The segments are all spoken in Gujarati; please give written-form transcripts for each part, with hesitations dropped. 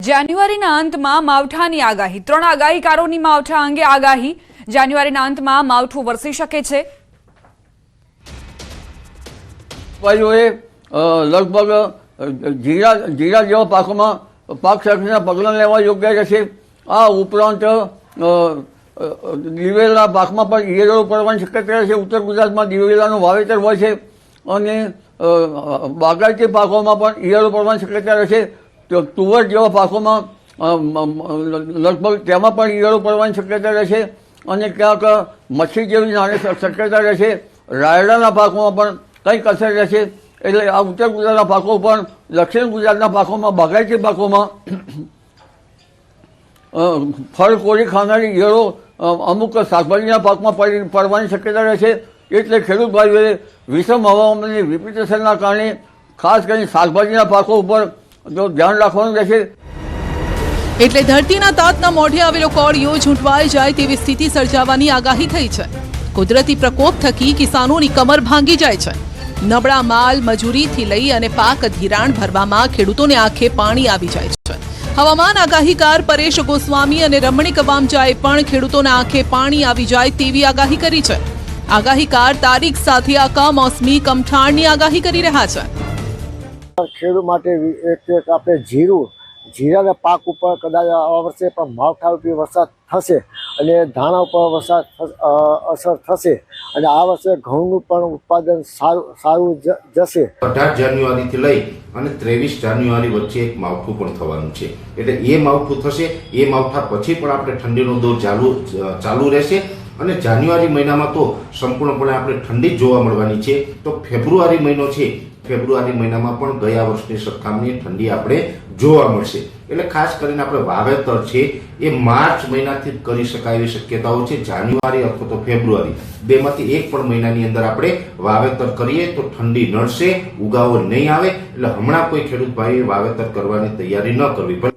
જાન્યુઆરીના અંતમાં માવઠાની આગાહી। 3 આગાહીકારોની માવઠા અંગે આગાહી। જાન્યુઆરીના અંતમાં માવઠું વરસી શકે છે। વાયુએ લગભગ જીરા જેવા પાકોમાં પાક સુરક્ષાના પગલાં લેવા યોગ્ય રહેશે। આ ઉપરાંત દિવેલા પાકમાં પણ ઈયળો પડવાની શક્યતા રહેશે। ઉત્તર ગુજરાતમાં દિવેલાનું વાવેતર હોય છે અને બાગાયતી પાકોમાં પણ ઈયળો પડવાની શક્યતા રહેશે। તો તુવર જેવા પાકોમાં લગભગ તેમાં પણ ઈયળો પડવાની શક્યતા રહેશે અને ક્યાંક મચ્છી જેવી નાની શક્યતા રહેશે। રાયડાના પાકોમાં પણ કંઈક અસર રહેશે। એટલે આ ઉત્તર ગુજરાતના પાકો પણ દક્ષિણ ગુજરાતના પાકોમાં બાગાયતી પાકોમાં ફળ કોરી ખાનારી ઈયળો અમુક શાકભાજીના પાકમાં પડવાની શક્યતા રહેશે। એટલે ખેડૂત ભાઈઓએ વિષમ હવામાનની વિપરીત અસરના કારણે ખાસ કરીને શાકભાજીના પાકો ઉપર તો ધ્યાન રાખવાનું રહેશે। એટલે ધરતીના તાતના મોઢે આવેલો કોળિયો ઝૂંટવાઈ જાય તેવી સ્થિતિ સર્જાવાની આગાહી થઈ છે। કુદરતી પ્રકોપ થકી કિસાનોની કમર ભાંગી જાય છે। નબળા માલ મજૂરીથી લઈ અને પાક ધિરાણ ભરવામાં ખેડૂતોને આંખે પાણી આવી જાય છે। હવામાન આગાહીકાર પરેશ ગોસ્વામી અને રમણીક વામજાએ પણ ખેડૂતોના આંખે પાણી આવી જાય તેવી આગાહી કરી છે। આગાહીકાર તારીખ સાથે આ કમોસમી કમઠાણની આગાહી કરી રહ્યા છે। ખેડૂત માટે એક આપણે જીરાના પાક ઉપર કદાચ આ વર્ષે પણ માવઠારૂપી વરસાદ થશે અને ધાણા ઉપર વરસાદ અસર થશે અને આ વર્ષે ઘઉંનું પણ ઉત્પાદન સારું જશે। 18 જાન્યુઆરીથી લઈ અને 23 જાન્યુઆરી વચ્ચે એક માવઠું પણ થવાનું છે। એટલે એ માવઠું થશે। એ માવઠા પછી પણ આપણે ઠંડીનો દોર ચાલુ રહેશે અને જાન્યુઆરી મહિનામાં તો સંપૂર્ણપણે આપણે ઠંડી જ જોવા મળવાની છે। તો ફેબ્રુઆરી મહિનો છે, ફેબ્રુઆરી મહિનામાં પણ ગયા વર્ષની સરખામણી ઠંડી આપણે જોવા મળશે। એટલે ખાસ કરીને આપણે વાવેતર છે એ માર્ચ મહિનાથી જ કરી શકાય એવી શક્યતાઓ છે। જાન્યુઆરી અથવા તો ફેબ્રુઆરી બેમાંથી એક પણ મહિનાની અંદર આપણે વાવેતર કરીએ તો ઠંડી નડશે, ઉગાવો નહીં આવે। એટલે હમણાં કોઈ ખેડૂત ભાઈએ વાવેતર કરવાની તૈયારી ન કરવી।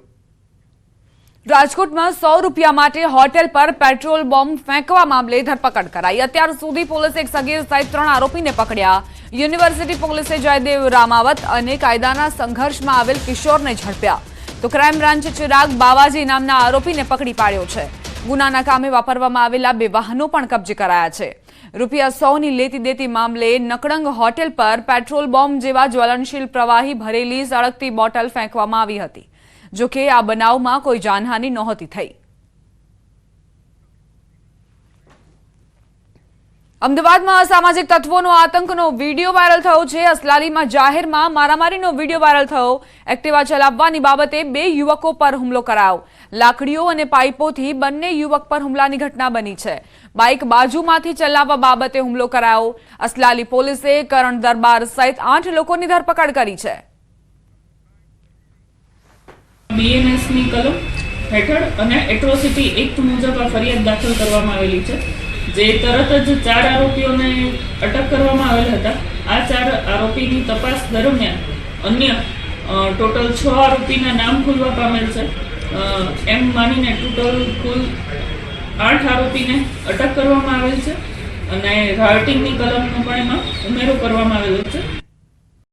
રાજકોટમાં 100 રૂપિયા માટે હોટેલ પર પેટ્રોલ બોમ્બ ફેંકવા મામલે ધરપકડ કરાઈ। અત્યાર સુધી પોલીસે એક સગીર સહિત 3 આરોપીને પકડ્યા। યુનિવર્સિટી પોલીસે જયદેવ રામાવત અને કાયદાના સંઘર્ષમાં આવેલ કિશોરને ઝડપ્યા। તો ક્રાઇમ બ્રાન્ચે ચિરાગ બાવાજી નામના આરોપીને પકડી પાડ્યો છે। ગુનાના કામે વાપરવામાં આવેલા 2 વાહનો પણ કબજે કરાયા છે। રૂપિયા 100ની લેતી દેતી મામલે નકળંગ હોટેલ પર પેટ્રોલ બોમ્બ જેવા જ્વલનશીલ પ્રવાહી ભરેલી સળગતી બોટલ ફેંકવામાં આવી હતી। જો કે આ બનાવમાં કોઈ જાનહાનિ નહોતી થઈ। અમદાવાદમાં અસામાજિક તત્વોનો આતંકનો વિડીયો વાયરલ થયો છે। અસલાલીમાં જાહેરમાં મારામારીનો વિડીયો વાયરલ થયો। એક્ટિવા ચલાવવાની બાબતે 2 યુવકો પર હુમલો કરાયો। લાકડીઓ અને પાઇપોથી બંને યુવક પર હુમલાની ઘટના બની છે। બાઇક બાજુમાંથી ચલાવવા બાબતે હુમલો કરાયો। અસલાલી પોલીસે કરણ દરબાર સહિત 8 લોકોની ધરપકડ કરી છે। બીએનએસની કલમ હેઠળ અને એટ્રોસિટી એક્ટ મુજબ આ ફરિયાદ દાખલ કરવામાં આવેલી છે, જે તરત જ 4 આરોપીઓને અટક કરવામાં આવેલ હતા। આ 4 આરોપીની તપાસ દરમિયાન અન્ય ટોટલ 6 આરોપીના નામ ખુલવા પામેલ છે। એમ માનીને ટોટલ કુલ 8 આરોપીને અટક કરવામાં આવેલ છે અને રાયોટિંગની કલમનો પણ એમાં ઉમેરો કરવામાં આવેલો છે।